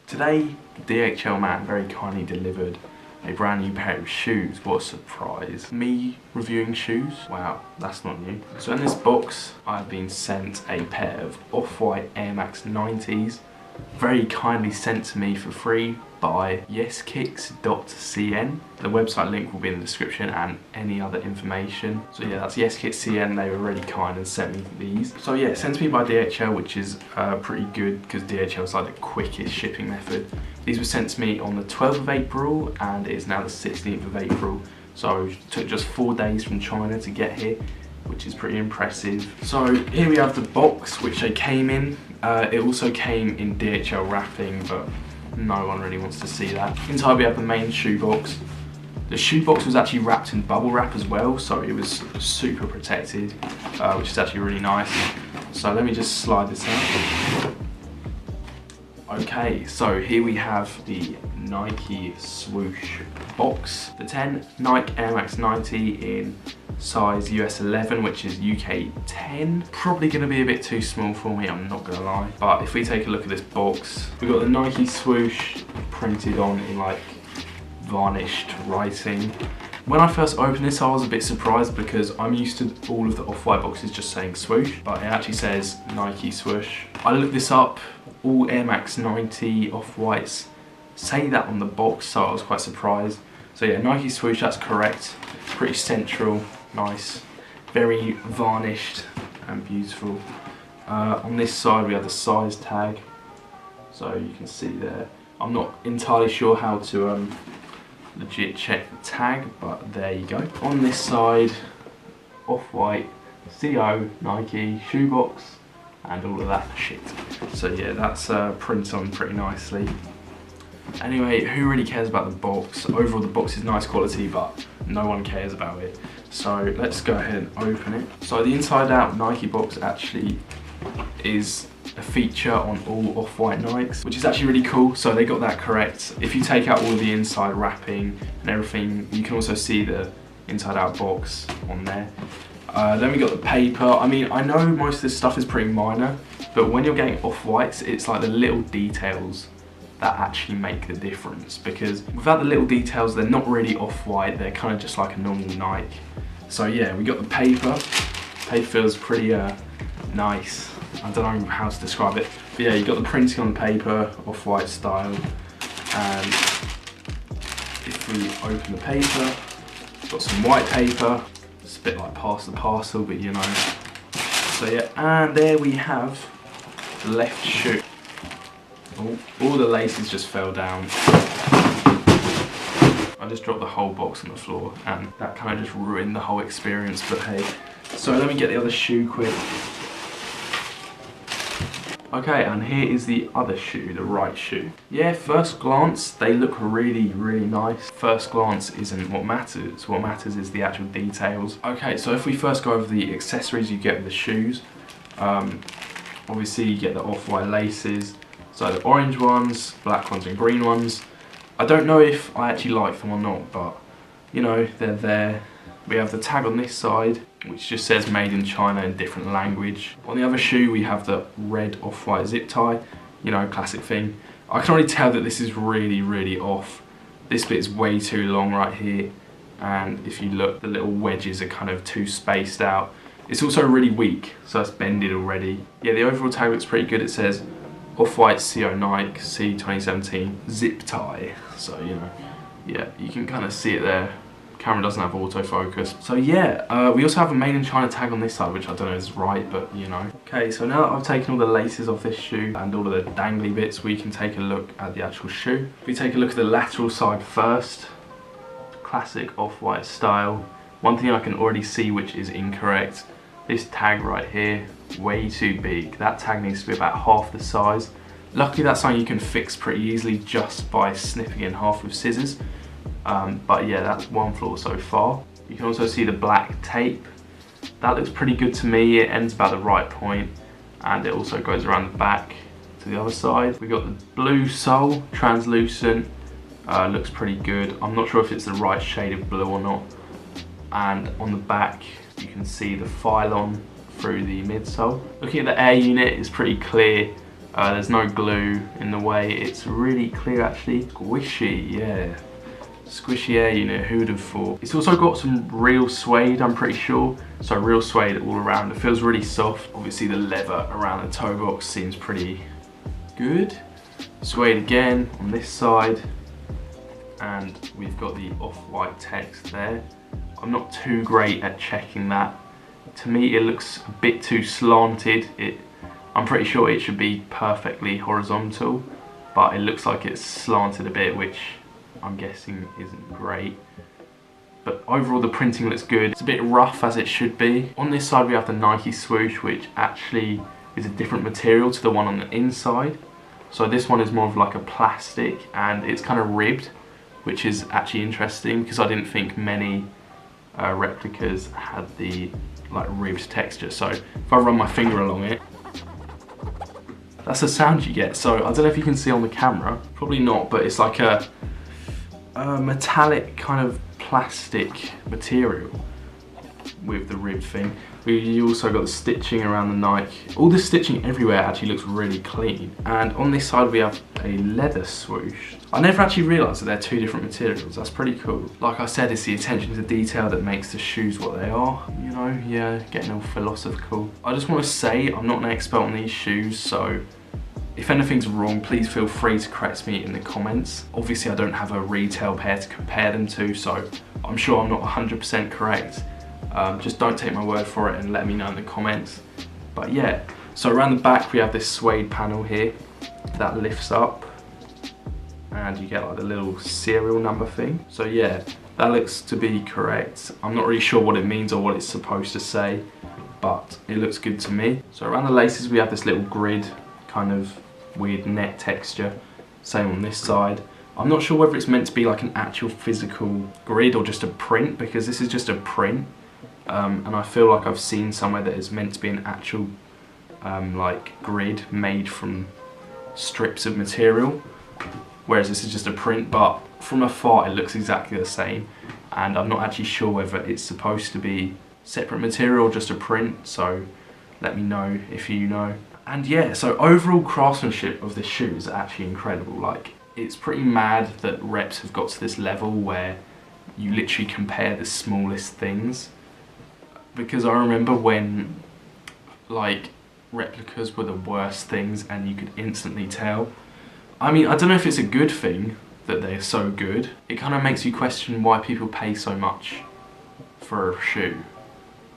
Today, the DHL man very kindly delivered a brand new pair of shoes. What a surprise. Me reviewing shoes? Wow, that's not new. So in this box, I've been sent a pair of Off-White Air Max 90s, very kindly sent to me for free by yeskicks.cn. The website link will be in the description and any other information. So yeah, that's yeskicks.cn. They were really kind and sent me these. So yeah, sent to me by DHL, which is pretty good because DHL is like the quickest shipping method. These were sent to me on the 12th of April and it is now the 16th of April. So it took just 4 days from China to get here, which is pretty impressive. So here we have the box which they came in. It also came in DHL wrapping, but no one really wants to see that. Inside we have the main shoebox. The shoebox was actually wrapped in bubble wrap as well, so it was super protected, which is actually really nice. So let me just slide this out. Okay, so here we have the Nike swoosh box. The 10 Nike Air Max 90 in size US 11, which is UK 10. Probably gonna be a bit too small for me, I'm not gonna lie. But if we take a look at this box, we've got the Nike swoosh printed on in like varnished writing. When I first opened this, I was a bit surprised because I'm used to all of the Off-White boxes just saying swoosh, but it actually says Nike swoosh. I looked this up, all Air Max 90 Off-Whites say that on the box, so I was quite surprised. So yeah, Nike swoosh, that's correct. Pretty central, nice, very varnished and beautiful. On this side we have the size tag, so you can see there. I'm not entirely sure how to legit check the tag, but there you go. On this side, Off-White, CO, Nike, shoebox, and all of that shit. So yeah, that's printed on pretty nicely. Anyway, who really cares about the box? Overall the box is nice quality, but no one cares about it. So let's go ahead and open it. So the inside out Nike box actually is a feature on all Off-White Nikes, which is actually really cool. So they got that correct. If you take out all the inside wrapping and everything, you can also see the inside out box on there. Then we got the paper. I mean, I know most of this stuff is pretty minor, but when you're getting Off-Whites, it's like the little details that actually make the difference, because without the little details, they're not really Off-White, they're kind of just like a normal Nike. So yeah, we got the paper. Paper feels pretty nice. I don't know how to describe it, but yeah, you got the printing on the paper, Off-White style. And if we open the paper, got some white paper. It's a bit like pass the parcel, but you know. So yeah, and there we have the left shoe. All the laces just fell down. I just dropped the whole box on the floor and that kind of just ruined the whole experience, but hey. So let me get the other shoe quick. Okay, and here is the other shoe, the right shoe. Yeah, first glance, they look really, really nice. First glance isn't what matters. What matters is the actual details. Okay, so if we first go over the accessories you get with the shoes, obviously you get the Off-White laces. So the orange ones, black ones and green ones. I don't know if I actually like them or not, but you know, they're there. We have the tag on this side, which just says made in China in different language. On the other shoe, we have the red Off-White zip tie, you know, classic thing. I can already tell that this is really, really off. This bit is way too long right here. And if you look, the little wedges are kind of too spaced out. It's also really weak, so it's bended already. Yeah, the overall tag looks pretty good. It says Off-White CO Nike C 2017 zip tie. So, you know, yeah, you can kind of see it there. Camera doesn't have autofocus. So yeah, we also have a made in China tag on this side, which I don't know is right, but you know. Okay, so now that I've taken all the laces off this shoe and all of the dangly bits, we can take a look at the actual shoe. If we take a look at the lateral side first, classic Off-White style. One thing I can already see which is incorrect, this tag right here, way too big. That tag needs to be about half the size. Luckily that's something you can fix pretty easily just by snipping it in half with scissors. But yeah, that's one flaw so far. You can also see the black tape. That looks pretty good to me. It ends about the right point and it also goes around the back to the other side. We got the blue sole, translucent, looks pretty good. I'm not sure if it's the right shade of blue or not. And on the back, you can see the Phylon through the midsole. Looking at the air unit, it's pretty clear There's no glue in the way. It's really clear actually. Squishy, yeah. Squishy air unit, who would have thought? It's also got some real suede, I'm pretty sure. So real suede all around. It feels really soft. Obviously the leather around the toe box seems pretty good. Suede again on this side. And we've got the off-white text there. I'm not too great at checking that. To me it looks a bit too slanted. I'm pretty sure it should be perfectly horizontal, but it looks like it's slanted a bit, which I'm guessing isn't great. But overall the printing looks good. It's a bit rough as it should be. On this side we have the Nike swoosh, which actually is a different material to the one on the inside. So this one is more of like a plastic and it's kind of ribbed, which is actually interesting because I didn't think many replicas had the like ribbed texture. So if I run my finger along it, that's the sound you get. So I don't know if you can see on the camera, probably not, but it's like a metallic kind of plastic material with the ribbed thing. You also got the stitching around the Nike. All the stitching everywhere actually looks really clean. And on this side we have a leather swoosh. I never actually realised that they're two different materials. That's pretty cool. Like I said, it's the attention to detail that makes the shoes what they are. You know, yeah, getting all philosophical. I just want to say I'm not an expert on these shoes, so if anything's wrong, please feel free to correct me in the comments. Obviously I don't have a retail pair to compare them to, so I'm sure I'm not 100% correct. Just don't take my word for it and let me know in the comments. But yeah, so around the back we have this suede panel here that lifts up and you get like the little serial number thing. So yeah, that looks to be correct. I'm not really sure what it means or what it's supposed to say, but it looks good to me. So around the laces we have this little grid, kind of weird net texture. Same on this side. I'm not sure whether it's meant to be like an actual physical grid or just a print, because this is just a print. And I feel like I've seen somewhere that is meant to be an actual like grid made from strips of material, whereas this is just a print, but from afar it looks exactly the same, and I'm not actually sure whether it's supposed to be separate material or just a print, so let me know if you know. And yeah, so overall craftsmanship of this shoe is actually incredible. Like, it's pretty mad that reps have got to this level where you literally compare the smallest things. Because I remember when like replicas were the worst things and you could instantly tell. I mean, I don't know if it's a good thing that they're so good. It kind of makes you question why people pay so much for a shoe.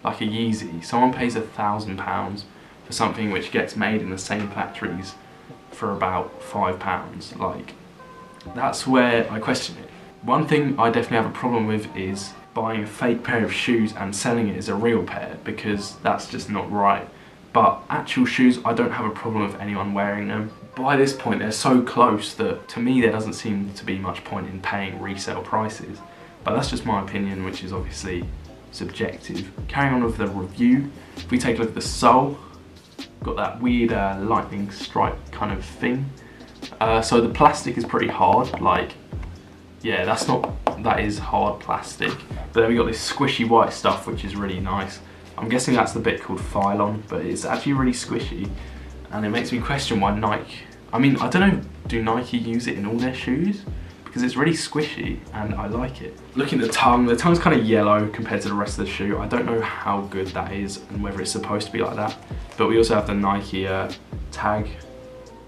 Like a Yeezy, someone pays £1,000 for something which gets made in the same factories for about £5. Like, that's where I question it. One thing I definitely have a problem with is buying a fake pair of shoes and selling it as a real pair, because that's just not right. But actual shoes, I don't have a problem with anyone wearing them. By this point, they're so close that to me there doesn't seem to be much point in paying resale prices. But that's just my opinion, which is obviously subjective. Carrying on with the review, if we take a look at the sole, got that weird lightning strike kind of thing. So the plastic is pretty hard, like, yeah, that is hard plastic. But then we got this squishy white stuff, which is really nice. I'm guessing that's the bit called Phylon, but it's actually really squishy. And it makes me question why Nike, I mean, I don't know, do Nike use it in all their shoes? Because it's really squishy and I like it. Looking at the tongue's kind of yellow compared to the rest of the shoe. I don't know how good that is and whether it's supposed to be like that. But we also have the Nike tag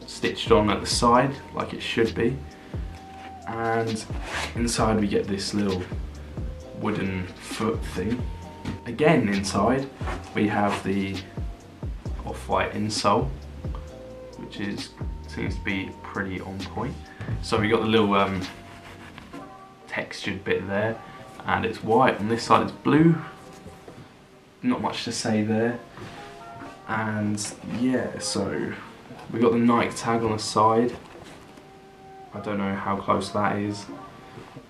stitched on at the side, like it should be. And inside we get this little wooden foot thing. Again, inside we have the off-white insole, which seems to be pretty on point. So we got the little textured bit there, and it's white. On this side it's blue. Not much to say there. And yeah, so we got the Nike tag on the side. I don't know how close that is.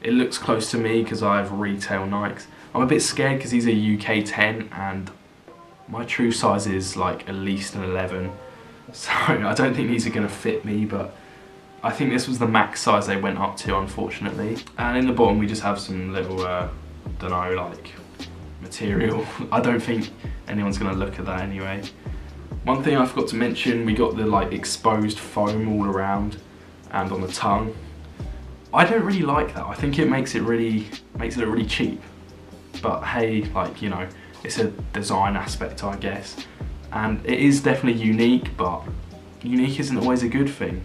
It looks close to me because I have retail Nikes. I'm a bit scared because these are UK 10 and my true size is like at least an 11. So I don't think these are going to fit me, but I think this was the max size they went up to, unfortunately. And in the bottom we just have some little, don't know, like material. I don't think anyone's going to look at that anyway. One thing I forgot to mention, we got the like exposed foam all around and on the tongue. I don't really like that. I think it makes it look really cheap. But hey, like, you know, it's a design aspect, I guess. And it is definitely unique, but unique isn't always a good thing.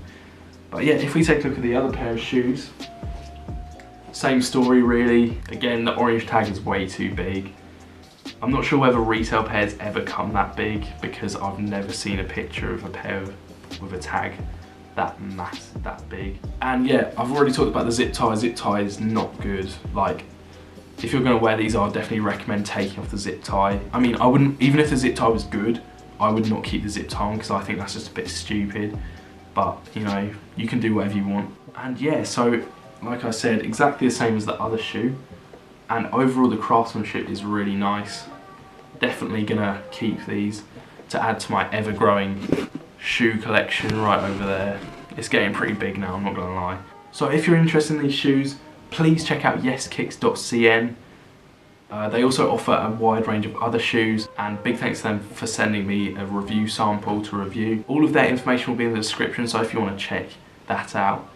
But yeah, if we take a look at the other pair of shoes, same story really. Again, the orange tag is way too big. I'm not sure whether retail pairs ever come that big, because I've never seen a picture of a pair with a tag that big. And yeah, I've already talked about the zip tie. Zip tie is not good. Like, if you're gonna wear these, I'd definitely recommend taking off the zip tie. I mean, I wouldn't, even if the zip tie was good, I would not keep the zip tie on, because I think that's just a bit stupid. But, you know, you can do whatever you want. And yeah, so, like I said, exactly the same as the other shoe. And overall, the craftsmanship is really nice. Definitely gonna keep these to add to my ever-growing shoe collection right over there. It's getting pretty big now, I'm not gonna lie. So if you're interested in these shoes, please check out yeskicks.cn. They also offer a wide range of other shoes, and big thanks to them for sending me a review sample to review. All of their information will be in the description, so if you want to check that out,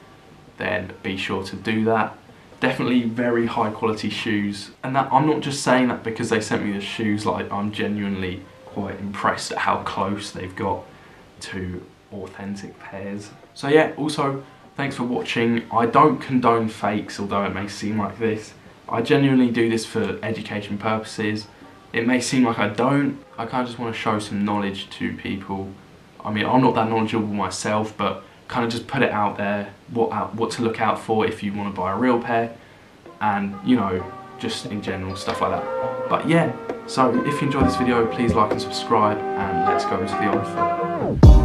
then be sure to do that. Definitely very high quality shoes, and that I'm not just saying that because they sent me the shoes. Like, I'm genuinely quite impressed at how close they've got to authentic pairs. So yeah, also thanks for watching. I don't condone fakes, although it may seem like this. I genuinely do this for education purposes. It may seem like I don't. I kind of just want to show some knowledge to people. I mean, I'm not that knowledgeable myself, but kind of just put it out there, what to look out for if you want to buy a real pair, and, you know, just in general, stuff like that. But yeah, so if you enjoyed this video, please like and subscribe, and let's go to the on foot.